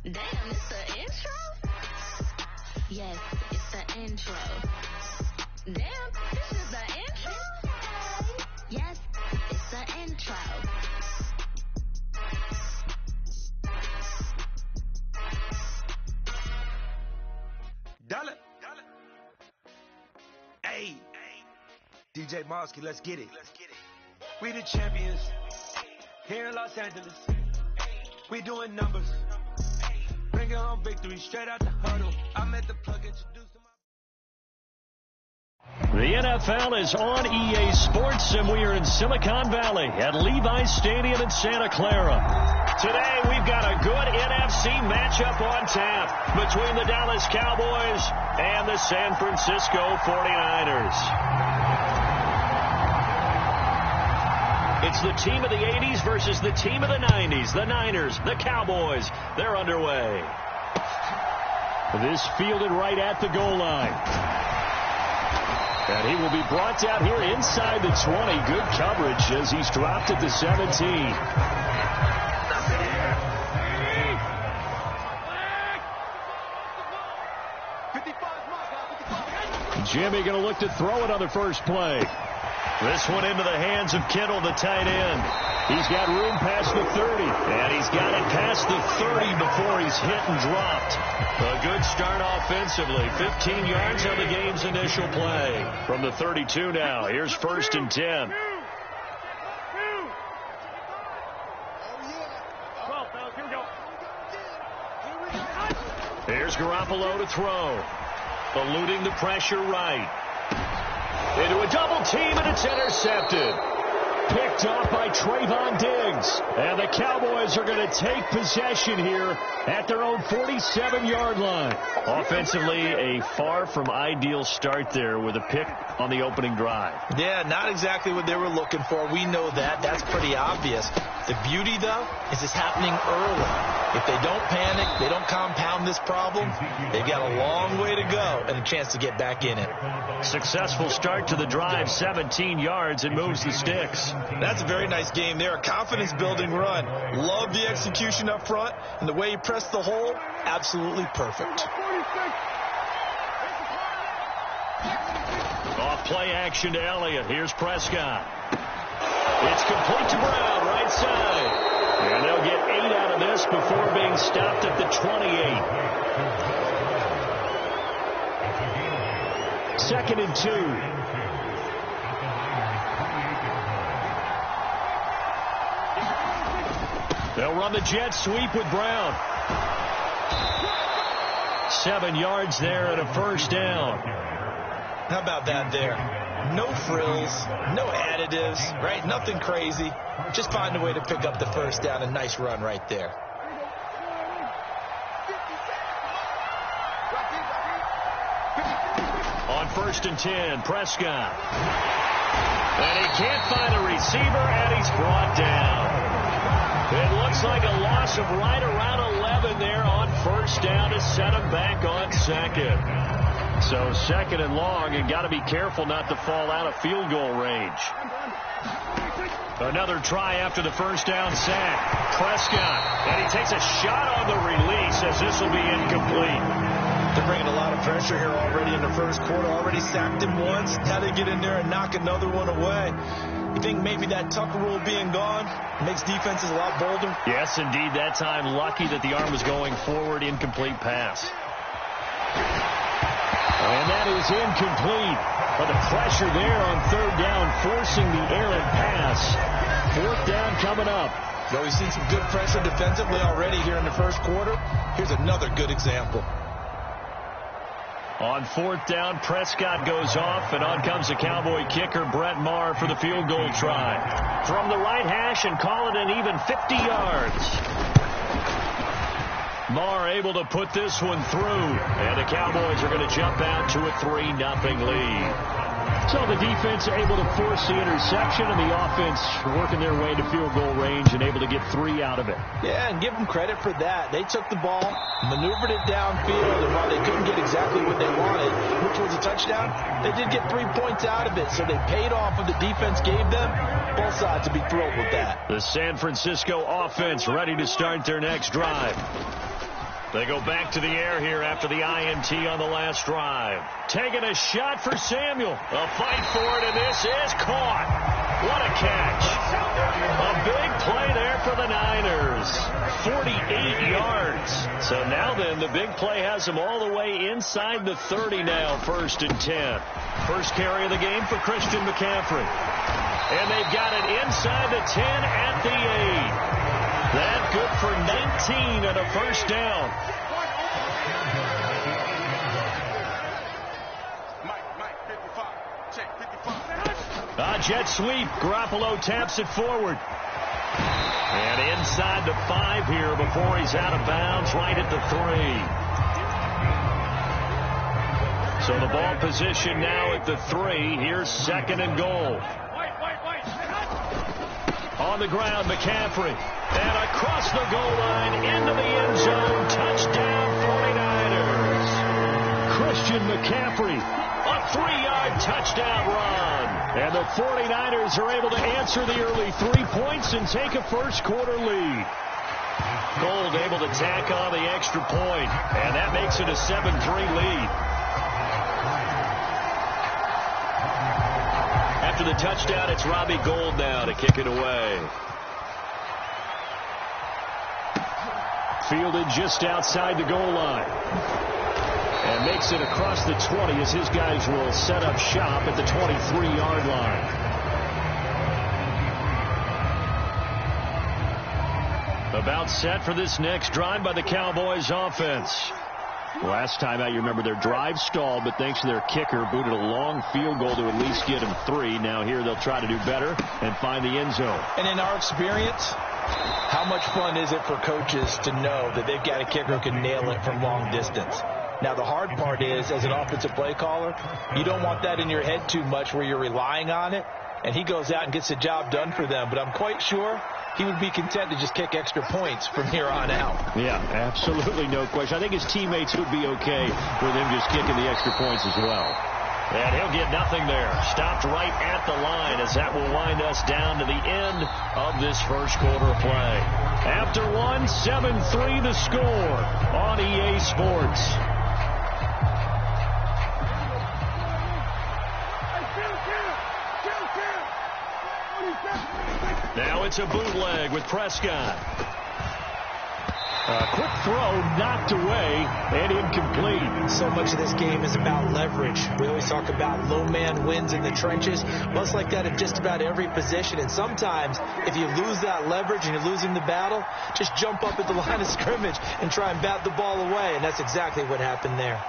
Damn, it's the intro? Yes, it's the intro. Damn, this is the intro? Yes, it's the intro. Dollar. Hey, DJ Mosky, let's get it. We the champions here in Los Angeles. We doing numbers. Bring it home victory straight out the huddle. I'm at the plug introducing my... The NFL is on EA Sports, and we are in Silicon Valley at Levi's Stadium in Santa Clara. Today, we've got a good NFC matchup on tap between the Dallas Cowboys and the San Francisco 49ers. It's the team of the 80s versus the team of the 90s. The Niners, the Cowboys, they're underway. This fielded right at the goal line. And he will be brought down here inside the 20. Good coverage as he's dropped at the 17. Jimmy going to look to throw it on the first play. This one into the hands of Kittle, the tight end. He's got room past the 30, and he's got it past the 30 before he's hit and dropped. A good start offensively. 15 yards on the game's initial play. From the 32 now, here's 1st and 10. Here's Garoppolo to throw. Eluding the pressure right. Into a double team, and it's intercepted. Picked off by Trayvon Diggs. And the Cowboys are going to take possession here at their own 47-yard line. Offensively, a far from ideal start there with a pick on the opening drive. Yeah, not exactly what they were looking for. We know that. That's pretty obvious. The beauty, though, is it's happening early. If they don't panic, they don't compound this problem, they've got a long way to go and a chance to get back in it. Successful start to the drive, 17 yards, and moves the sticks. That's a very nice game there, a confidence-building run. Love the execution up front, and the way he pressed the hole, absolutely perfect. Off play action to Elliott. Here's Prescott. It's complete to Brown, right side. And they'll get 8 out of this before being stopped at the 28. 2nd and 2. They'll run the jet sweep with Brown. 7 yards there and a 1st down. How about that there? No frills, no additives, right? Nothing crazy. Just find a way to pick up the 1st down. A nice run right there. On 1st and 10, Prescott. And he can't find a receiver, and he's brought down. It looks like a loss of right around 11 there on 1st down to set him back on 2nd. So 2nd and long, and got to be careful not to fall out of field goal range. Another try after the 1st down sack. Prescott, and he takes a shot on the release as this will be incomplete. They're bringing a lot of pressure here already in the 1st quarter. Already sacked him once. Now they get in there and knock another one away. You think maybe that Tucker rule being gone makes defenses a lot bolder? Yes, indeed. That time, lucky that the arm was going forward. Incomplete pass. And that is incomplete. But the pressure there on 3rd down, forcing the errant pass. 4th down coming up. Well, we've seen some good pressure defensively already here in the 1st quarter. Here's another good example. On 4th down, Prescott goes off, and on comes the Cowboy kicker, Brett Maher, for the field goal try. From the right hash and call it an even 50 yards. Maher able to put this one through, and the Cowboys are going to jump out to a 3-0 lead. So the defense able to force the interception, and the offense working their way to field goal range and able to get 3 out of it. Yeah, and give them credit for that. They took the ball, maneuvered it downfield, and while they couldn't get exactly what they wanted, which was a touchdown, they did get 3 points out of it, so they paid off what the defense gave them. Both sides would be thrilled with that. The San Francisco offense ready to start their next drive. They go back to the air here after the INT on the last drive. Taking a shot for Samuel. A fight for it, and this is caught. What a catch. A big play there for the Niners. 48 yards. So now then, the big play has them all the way inside the 30 now, 1st and 10. First carry of the game for Christian McCaffrey. And they've got it inside the 10 at the 8. That good for 19 and a first down. Jet sweep. Garoppolo taps it forward. And inside the 5 here before he's out of bounds, right at the 3. So the ball position now at the 3. Here's 2nd and goal. On the ground, McCaffrey. And across the goal line into the end zone. Touchdown, 49ers. Christian McCaffrey, a 3-yard touchdown run. And the 49ers are able to answer the early 3 points and take a first-quarter lead. Gold able to tack on the extra point, and that makes it a 7-3 lead. After the touchdown, it's Robbie Gould now to kick it away. Fielded just outside the goal line. And makes it across the 20 as his guys will set up shop at the 23-yard line. About set for this next drive by the Cowboys offense. Last time out, you remember their drive stalled, but thanks to their kicker, booted a long field goal to at least get him 3. Now here they'll try to do better and find the end zone. And in our experience, how much fun is it for coaches to know that they've got a kicker who can nail it from long distance? Now, the hard part is, as an offensive play caller, you don't want that in your head too much where you're relying on it, and he goes out and gets the job done for them. But I'm quite sure he would be content to just kick extra points from here on out. Yeah, absolutely no question. I think his teammates would be okay with him just kicking the extra points as well. And he'll get nothing there. Stopped right at the line as that will wind us down to the end of this first quarter of play. After 1, 7-3 the score on EA Sports. Now it's a bootleg with Prescott. A quick throw knocked away and incomplete. So much of this game is about leverage. We always talk about low man wins in the trenches. Well, it's like that in just about every position. And sometimes if you lose that leverage and you're losing the battle, just jump up at the line of scrimmage and try and bat the ball away. And that's exactly what happened there.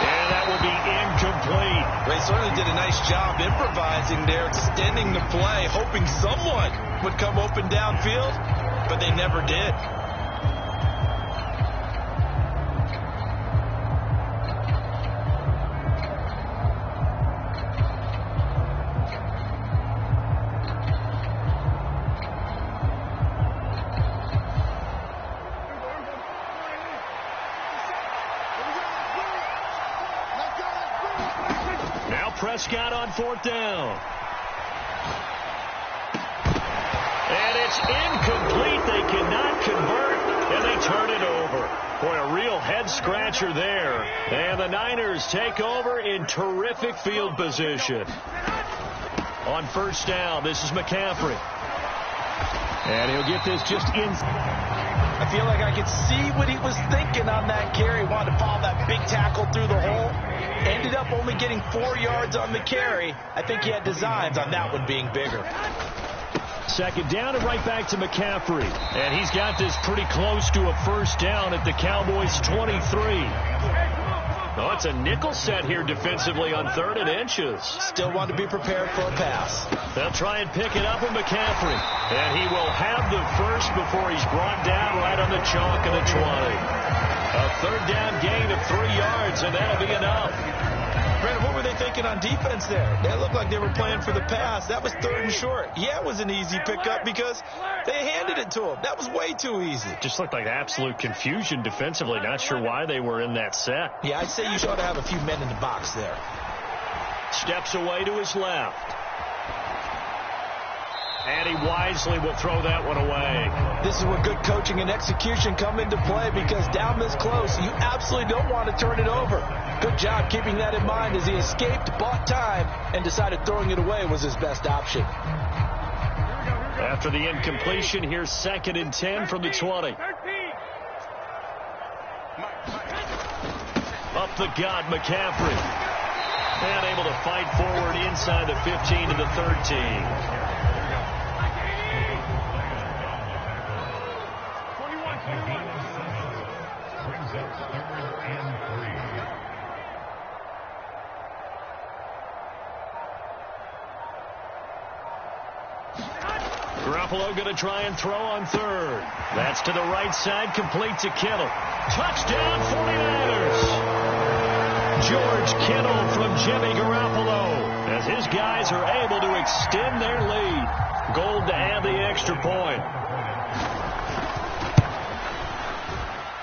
And that will be incomplete. They certainly did a nice job improvising there, extending the play, hoping someone would come open downfield, but they never did. Prescott on 4th down. And it's incomplete. They cannot convert, and they turn it over. Boy, a real head-scratcher there. And the Niners take over in terrific field position. On 1st down, this is McCaffrey. And he'll get this just in. I feel like I could see what he was thinking on that carry. Wanted to follow that big tackle through the hole. Ended up only getting 4 yards on the carry. I think he had designs on that one being bigger. 2nd down and right back to McCaffrey. And he's got this pretty close to a 1st down at the Cowboys' 23. Oh, it's a nickel set here defensively on 3rd and inches. Still want to be prepared for a pass. They'll try and pick it up with McCaffrey. And he will have the first before he's brought down right on the chalk of the 20. A 3rd down gain of 3 yards, and that'll be enough. Brandon, what were they thinking on defense there? They looked like they were playing for the pass. That was 3rd and short. Yeah, it was an easy pickup because they handed it to him. That was way too easy. Just looked like absolute confusion defensively. Not sure why they were in that set. Yeah, I'd say you ought to have a few men in the box there. Steps away to his left. And he wisely will throw that one away. This is where good coaching and execution come into play, because down this close, you absolutely don't want to turn it over. Good job keeping that in mind as he escaped, bought time, and decided throwing it away was his best option. After the incompletion, here's 2nd and 10 from the 20. Up the gut, McCaffrey. And able to fight forward inside the 15 to the 13. Garoppolo going to try and throw on 3rd. That's to the right side, complete to Kittle. Touchdown, 49ers! George Kittle from Jimmy Garoppolo, as his guys are able to extend their lead. Gold to add the extra point.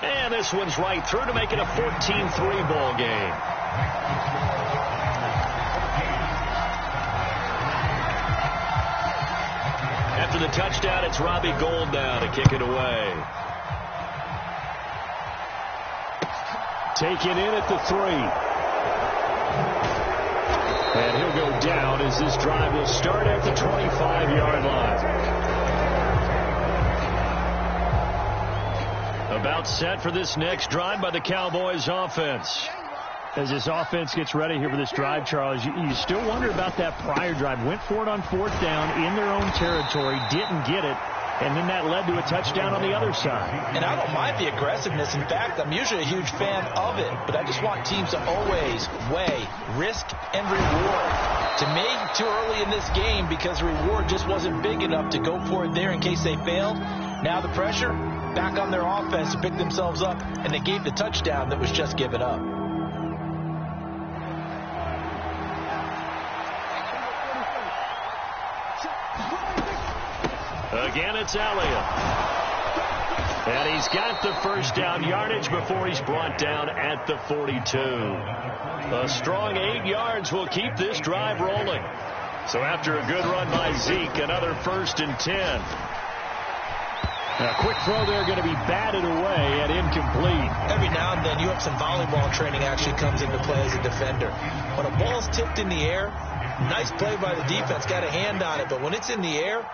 And this one's right through to make it a 14-3 ball game. After the touchdown, it's Robbie Gould now to kick it away. Taken in at the 3. And he'll go down as this drive will start at the 25-yard line. About set for this next drive by the Cowboys offense. As this offense gets ready here for this drive, Charles, you still wonder about that prior drive. Went for it on 4th down in their own territory, didn't get it, and then that led to a touchdown on the other side. And I don't mind the aggressiveness. In fact, I'm usually a huge fan of it, but I just want teams to always weigh risk and reward. To me, too early in this game because the reward just wasn't big enough to go for it there in case they failed. Now the pressure back on their offense to pick themselves up, and they gave the touchdown that was just given up. Again, it's Elliott. And he's got the first down yardage before he's brought down at the 42. A strong 8 yards will keep this drive rolling. So after a good run by Zeke, another 1st and 10. A quick throw there going to be batted away and incomplete. Every now and then you have some volleyball training actually comes into play as a defender. When a ball's tipped in the air, nice play by the defense, got a hand on it, but when it's in the air,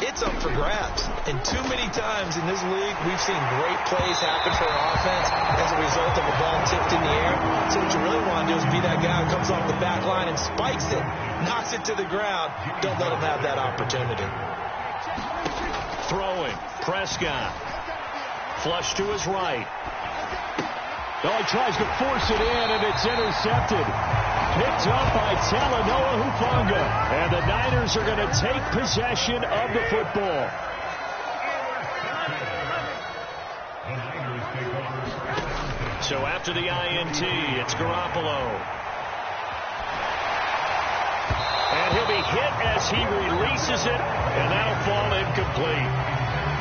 it's up for grabs. And too many times in this league, we've seen great plays happen for an offense as a result of a ball tipped in the air. So what you really want to do is be that guy who comes off the back line and spikes it, knocks it to the ground. Don't let him have that opportunity. Throwing, Prescott. Flush to his right. Oh, he tries to force it in, and it's intercepted. Picked up by Talanoa Hufanga. And the Niners are going to take possession of the football. So after the INT, it's Garoppolo. And he'll be hit as he releases it, and that'll fall incomplete.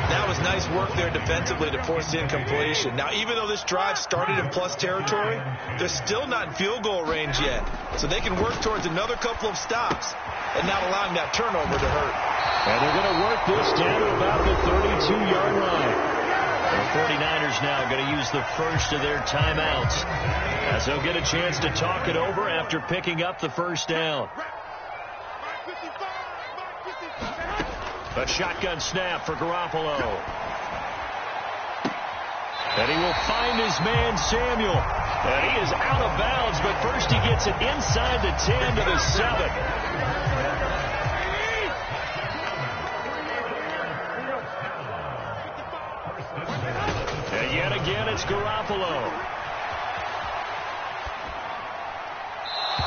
That was nice work there defensively to force the incompletion. Now, even though this drive started in plus territory, they're still not in field goal range yet. So they can work towards another couple of stops and not allowing that turnover to hurt. And they're going to work this down to about the 32-yard line. The 49ers now going to use the first of their timeouts as they'll get a chance to talk it over after picking up the first down. A shotgun snap for Garoppolo. And he will find his man, Samuel. And he is out of bounds, but first he gets it inside the 10 to the 7. And yet again, it's Garoppolo.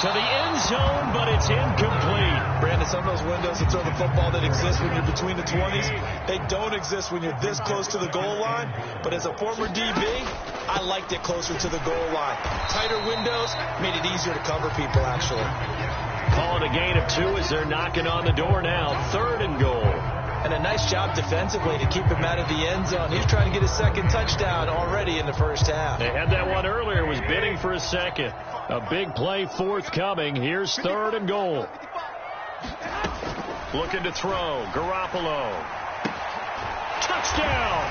To the end zone, but it's incomplete. Brandon, some of those windows to throw the football that exist when you're between the 20s, they don't exist when you're this close to the goal line. But as a former DB, I liked it closer to the goal line. Tighter windows made it easier to cover people, actually. Calling a gain of 2 as they're knocking on the door now. 3rd and goal. And a nice job defensively to keep him out of the end zone. He's trying to get his second touchdown already in the first half. They had that one earlier, was bidding for a second. A big play forthcoming. Here's 3rd and goal. Looking to throw. Garoppolo. Touchdown!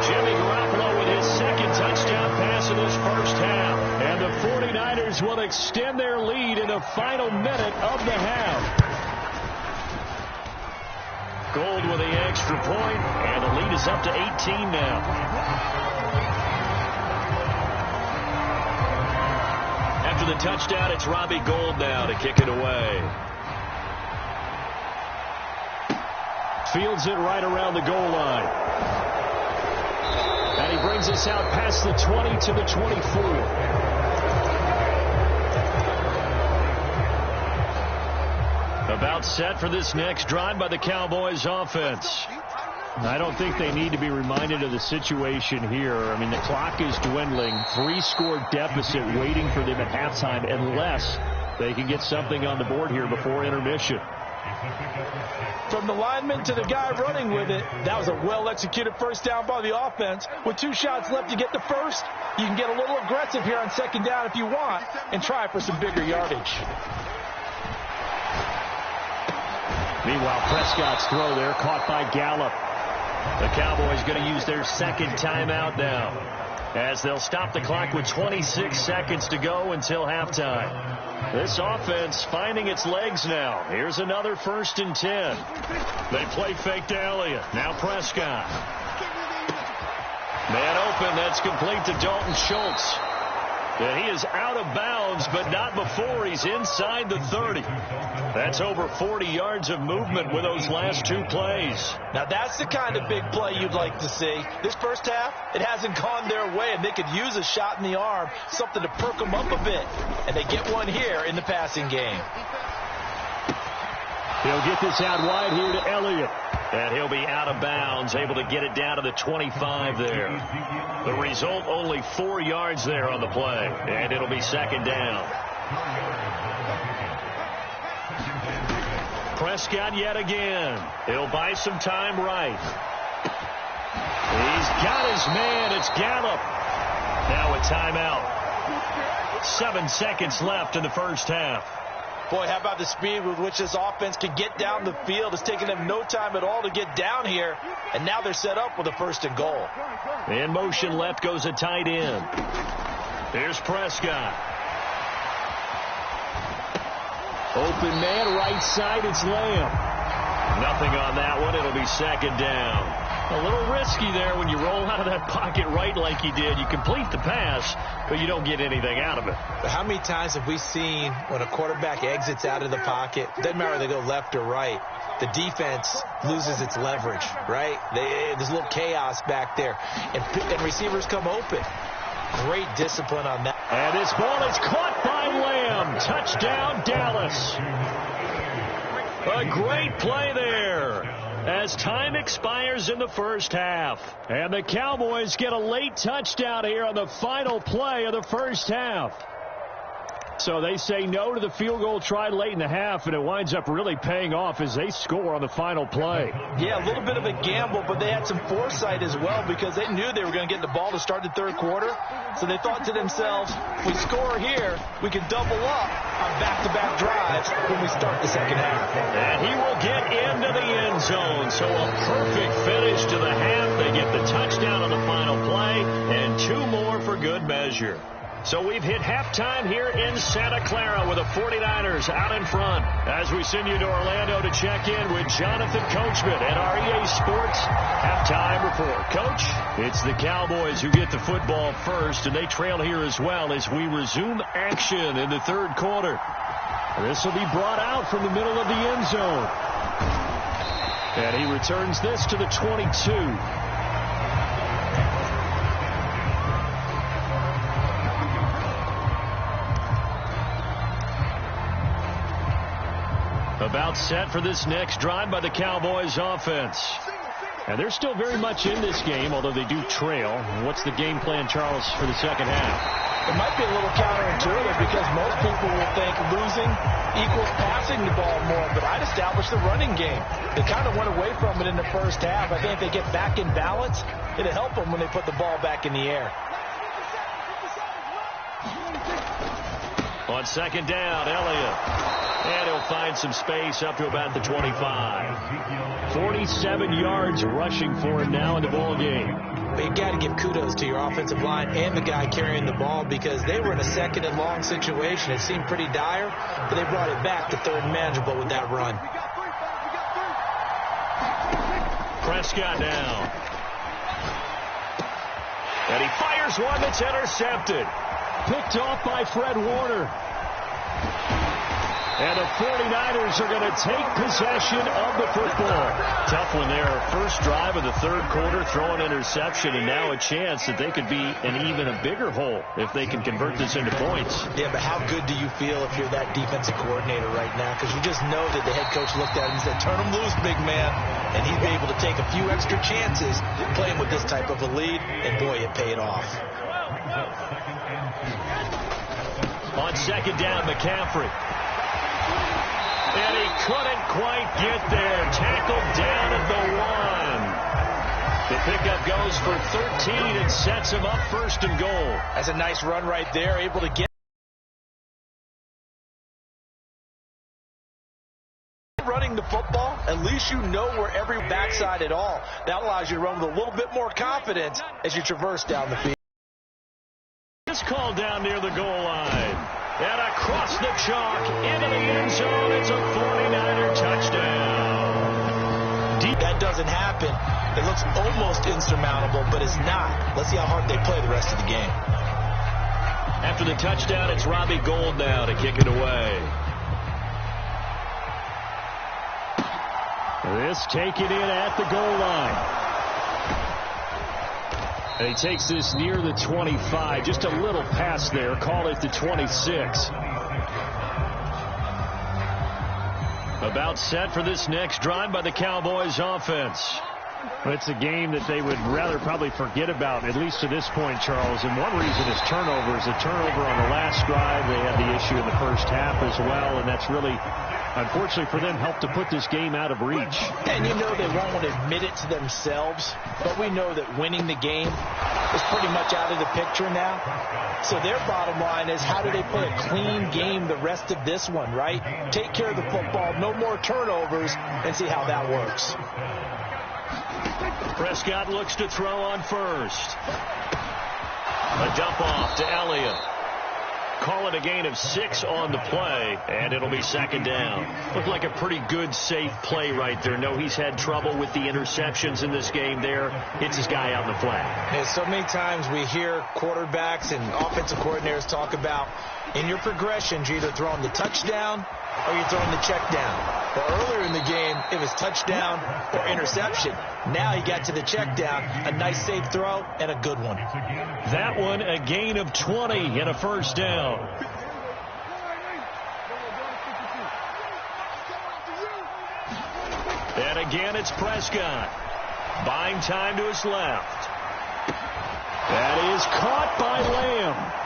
Jimmy Garoppolo with his second touchdown pass in this first half. And the 49ers will extend their lead in the final minute of the half. Gold with the extra point, and the lead is up to 18 now. After the touchdown, it's Robbie Gould now to kick it away. Fields it right around the goal line. And he brings us out past the 20 to the 24. About set for this next drive by the Cowboys offense. I don't think they need to be reminded of the situation here. I mean, the clock is dwindling. 3-score deficit waiting for them at halftime unless they can get something on the board here before intermission. From the lineman to the guy running with it, that was a well-executed first down by the offense. With 2 shots left to get the first, you can get a little aggressive here on second down if you want and try for some bigger yardage. Meanwhile, Prescott's throw there caught by Gallup. The Cowboys going to use their second timeout now as they'll stop the clock with 26 seconds to go until halftime. This offense finding its legs now. Here's another 1st and 10. They play fake to Elliott. Now Prescott. Man open. That's complete to Dalton Schultz. And he is out of bounds, but not before he's inside the 30. That's over 40 yards of movement with those last 2 plays. Now that's the kind of big play you'd like to see. This first half, it hasn't gone their way, and they could use a shot in the arm, something to perk them up a bit. And they get one here in the passing game. He'll get this out wide here to Elliott. And he'll be out of bounds, able to get it down to the 25 there. The result, only 4 yards there on the play. And it'll be second down. Prescott yet again. He'll buy some time right. He's got his man. It's Gallup. Now a timeout. 7 seconds left in the first half. Boy, how about the speed with which this offense can get down the field? It's taken them no time at all to get down here, and now they're set up with a 1st and goal. In motion left goes a tight end. Here's Prescott. Open man, right side, it's Lamb. Nothing on that one. It'll be second down. A little risky there when you roll out of that pocket right like he did. You complete the pass, but you don't get anything out of it. But how many times have we seen when a quarterback exits out of the pocket, doesn't matter whether they go left or right, the defense loses its leverage, right? There's a little chaos back there, and receivers come open. Great discipline on that. And this ball is caught by Lamb. Touchdown, Dallas. A great play there as time expires in the first half. And the Cowboys get a late touchdown here on the final play of the first half. So they say no to the field goal tried late in the half, and it winds up really paying off as they score on the final play. Yeah, a little bit of a gamble, but they had some foresight as well because they knew they were going to get the ball to start the 3rd quarter. So they thought to themselves, if we score here, we can double up on back-to-back drives when we start the second half. And he will get into the end zone. So a perfect finish to the half. They get the touchdown on the final play and 2 more for good measure. So we've hit halftime here in Santa Clara with the 49ers out in front as we send you to Orlando to check in with Jonathan Coachman at our EA Sports Halftime Report. Coach, it's the Cowboys who get the football first, and they trail here as well as we resume action in the 3rd quarter. This will be brought out from the middle of the end zone. And he returns this to the 22. About set for this next drive by the Cowboys offense. And they're still very much in this game, although they do trail. What's the game plan, Charles, for the second half? It might be a little counterintuitive because most people will think losing equals passing the ball more, but I'd establish the running game. They kind of went away from it in the first half. I think if they get back in balance, it'll help them when they put the ball back in the air. On second down, Elliott. And he'll find some space up to about the 25. 47 yards rushing for him now in the ball game. But you got to give kudos to your offensive line and the guy carrying the ball because they were in a second and long situation. It seemed pretty dire, but they brought it back to third and manageable with that run. Prescott now. And he fires one that's intercepted. Picked off by Fred Warner. And the 49ers are going to take possession of the football. Tough one there. First drive of the third quarter, throw an interception, and now a chance that they could be in even a bigger hole if they can convert this into points. Yeah, but how good do you feel if you're that defensive coordinator right now? Because you just know that the head coach looked at him and said, turn him loose, big man. And he'd be able to take a few extra chances playing with this type of a lead, and boy, it paid off. On second down, McCaffrey. And he couldn't quite get there. Tackled down at the 1. The pickup goes for 13 and sets him up first and goal. That's a nice run right there, able to get running the football. At least you know where every backside at all. That allows you to run with a little bit more confidence as you traverse down the field. This call down near the goal line. And across the chalk into the end zone. It's a 49er touchdown. That doesn't happen. It looks almost insurmountable, but it's not. Let's see how hard they play the rest of the game. After the touchdown, it's Robbie Gould now to kick it away. This taken in at the goal line. And he takes this near the 25. Just a little pass there. Call it the 26. About set for this next drive by the Cowboys offense. It's a game that they would rather probably forget about, at least to this point, Charles. And one reason is turnovers. A turnover on the last drive. They had the issue in the first half as well. And that's really, unfortunately for them, helped to put this game out of reach. And you know they won't want to admit it to themselves, but we know that winning the game is pretty much out of the picture now. So their bottom line is, how do they play a clean game the rest of this one, right? Take care of the football, no more turnovers, and see how that works. Prescott looks to throw on first. A dump off to Elliott. Call it a gain of 6 on the play, and it'll be second down. Looked like a pretty good, safe play right there. No, he's had trouble with the interceptions in this game there. Hits his guy out in the flat. And so many times we hear quarterbacks and offensive coordinators talk about, in your progressions, you're either throwing the touchdown or you're throwing the check down. Well, earlier in the game, it was touchdown or interception. Now he got to the check down, a nice safe throw, and a good one. That one, a gain of 20 and a first down. And again, it's Prescott. Buying time to his left. That is caught by Lamb.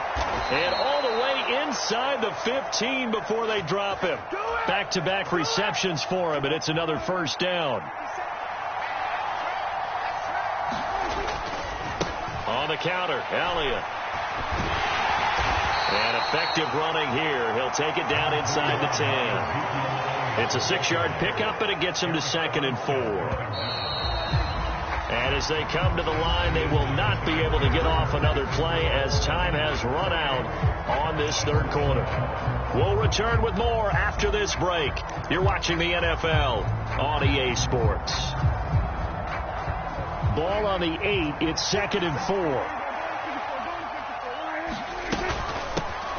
And all the way inside the 15 before they drop him. Back-to-back receptions for him, and it's another first down. On the counter, Elliott. And effective running here. He'll take it down inside the 10. It's a 6-yard pickup, and it gets him to 2nd and 4. And as they come to the line, they will not be able to get off another play as time has run out on this third quarter. We'll return with more after this break. You're watching the NFL on EA Sports. Ball on the 8. It's 2nd and 4.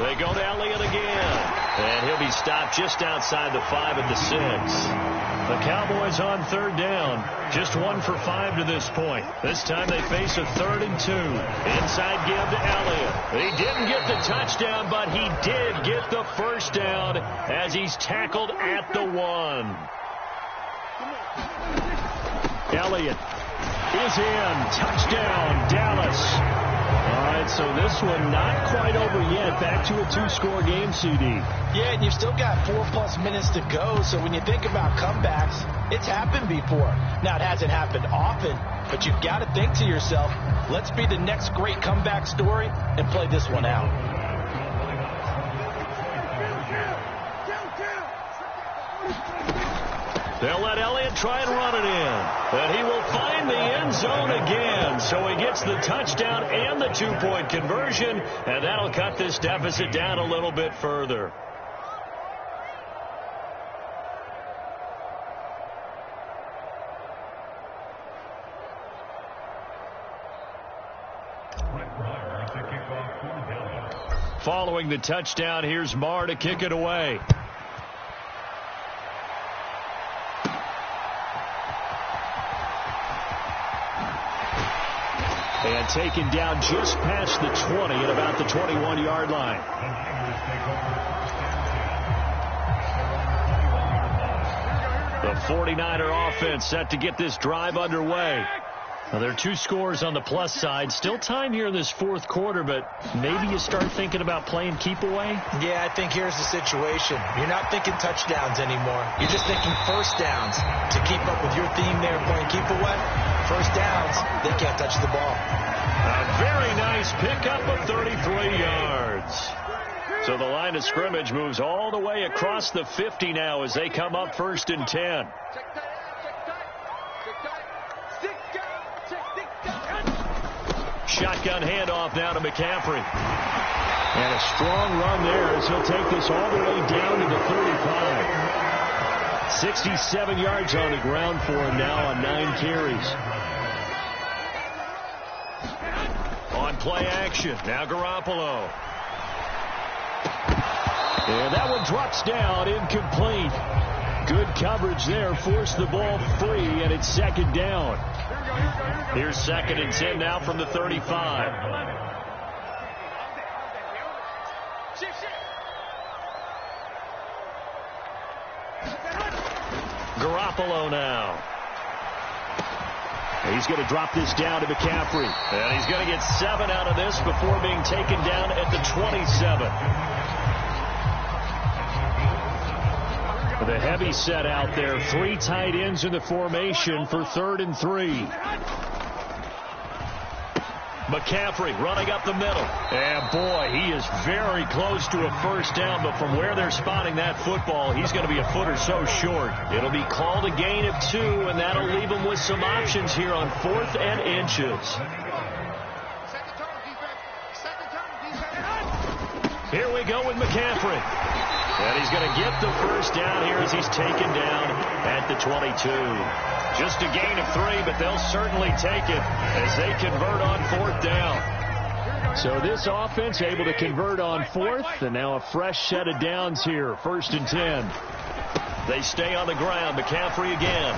They go to Elliott again. And he'll be stopped just outside the 5 at the 6. The Cowboys on third down. Just 1 for 5 to this point. This time they face a 3rd and 2. Inside give to Elliott. He didn't get the touchdown, but he did get the first down as he's tackled at the 1. Elliott is in. Touchdown, Dallas. All right, so this one not quite over yet. Back to a 2-score game, CD. Yeah, and you've still got 4+ minutes to go. So when you think about comebacks, it's happened before. Now, it hasn't happened often, but you've got to think to yourself, let's be the next great comeback story and play this one out. They'll let Elliott try and run it in. And he will find the end zone again. So he gets the touchdown and the 2-point conversion. And that'll cut this deficit down a little bit further. Following the touchdown, here's Marr to kick it away. And taken down just past the 20 at about the 21-yard line. The 49er offense set to get this drive underway. Now, there are 2 scores on the plus side. Still time here in this fourth quarter, but maybe you start thinking about playing keep away? Yeah, I think here's the situation. You're not thinking touchdowns anymore. You're just thinking first downs. To keep up with your theme there, playing keep away, first downs, they can't touch the ball. A very nice pickup of 33 yards. So the line of scrimmage moves all the way across the 50 now as they come up 1st and 10. Shotgun handoff now to McCaffrey. And a strong run there as he'll take this all the way down to the 35. 67 yards on the ground for him now on 9 carries. On play action, now Garoppolo. And that one drops down, incomplete. Good coverage there, forced the ball free, and it's 2nd down. Here's 2nd and 10 now from the 35. Garoppolo now. He's going to drop this down to McCaffrey. And he's going to get 7 out of this before being taken down at the 27. The heavy set out there. 3 tight ends in the formation for 3rd and 3. McCaffrey running up the middle. And boy, he is very close to a first down, but from where they're spotting that football, he's going to be a foot or so short. It'll be called a gain of 2, and that'll leave him with some options here on 4th and inches. Here we go with McCaffrey. And he's going to get the first down here as he's taken down at the 22. Just a gain of 3, but they'll certainly take it as they convert on 4th down. So this offense able to convert on 4th, and now a fresh set of downs here, 1st and 10. They stay on the ground. McCaffrey again.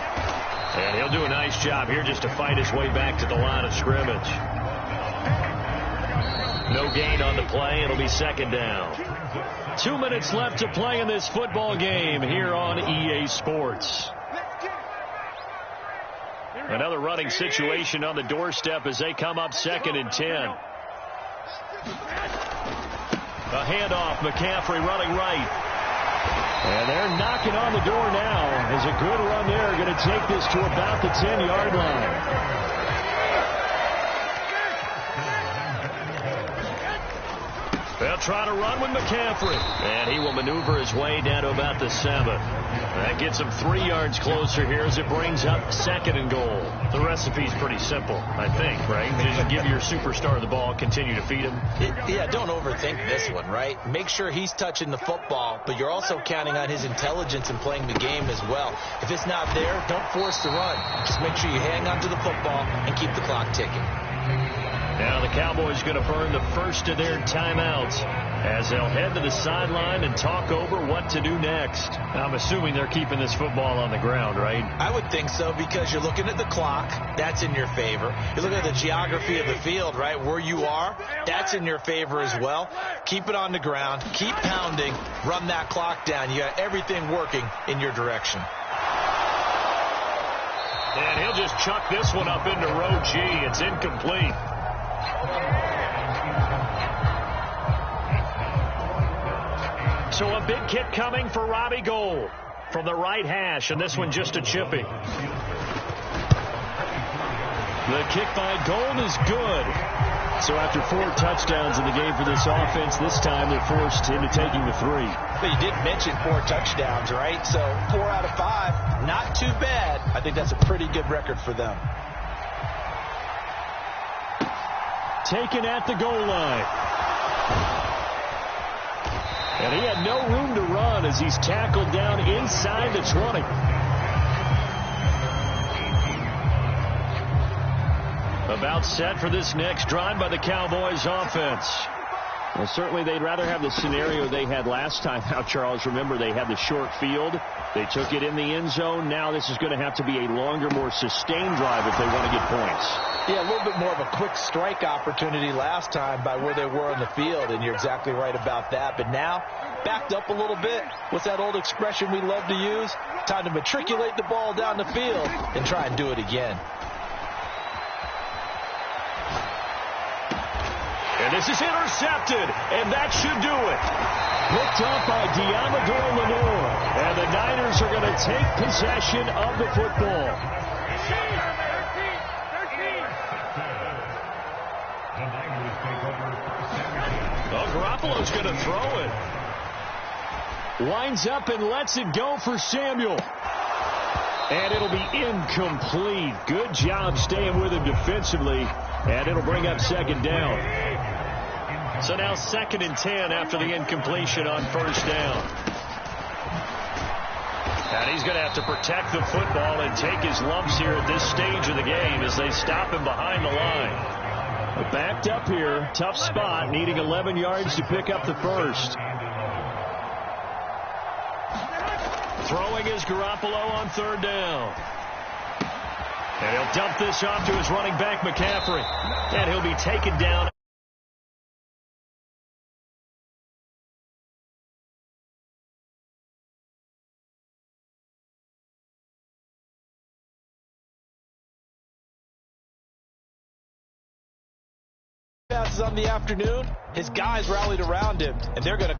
And he'll do a nice job here just to fight his way back to the line of scrimmage. No gain on the play. It'll be 2nd down. 2 minutes left to play in this football game here on EA Sports. Another running situation on the doorstep as they come up 2nd and 10. A handoff, McCaffrey running right. And they're knocking on the door now as a good run there going to take this to about the 10-yard line. They'll try to run with McCaffrey. And he will maneuver his way down to about the 7. That gets him 3 yards closer here as it brings up 2nd and goal. The recipe's pretty simple, I think, right? Just give your superstar the ball, continue to feed him. Yeah, don't overthink this one, right? Make sure he's touching the football, but you're also counting on his intelligence in playing the game as well. If it's not there, don't force the run. Just make sure you hang on to the football and keep the clock ticking. Now the Cowboys going to burn the first of their timeouts as they'll head to the sideline and talk over what to do next. I'm assuming they're keeping this football on the ground, right? I would think so, because you're looking at the clock. That's in your favor. You're looking at the geography of the field, right? Where you are, that's in your favor as well. Keep it on the ground. Keep pounding. Run that clock down. You got everything working in your direction. And he'll just chuck this one up into row G. It's incomplete. So a big kick coming for Robbie Gould from the right hash, and this one just a chippy. The kick by Gold is good. So after 4 touchdowns in the game for this offense, this time they're forced into taking the 3. But you did mention 4 touchdowns, right? So 4 out of 5, not too bad. I think that's a pretty good record for them. Taken at the goal line. And he had no room to run as he's tackled down inside the 20. About set for this next drive by the Cowboys offense. Well, certainly they'd rather have the scenario they had last time out, Charles. Remember, they had the short field. They took it in the end zone. Now this is going to have to be a longer, more sustained drive if they want to get points. Yeah, a little bit more of a quick strike opportunity last time by where they were in the field, and you're exactly right about that. But now, backed up a little bit. What's that old expression we love to use? Time to matriculate the ball down the field and try and do it again. And this is intercepted, and that should do it. Picked up by Diamador Lenore, and the Niners are going to take possession of the football. Oh, Garoppolo's going to throw it. Winds up and lets it go for Samuel. And it'll be incomplete. Good job staying with him defensively, and it'll bring up second down. So now 2nd and 10 after the incompletion on first down. And he's going to have to protect the football and take his lumps here at this stage of the game as they stop him behind the line. Backed up here, tough spot, needing 11 yards to pick up the first. Throwing is Garoppolo on 3rd down. And he'll dump this off to his running back, McCaffrey. And he'll be taken down. Passes on the afternoon, his guys rallied around him, and they're going to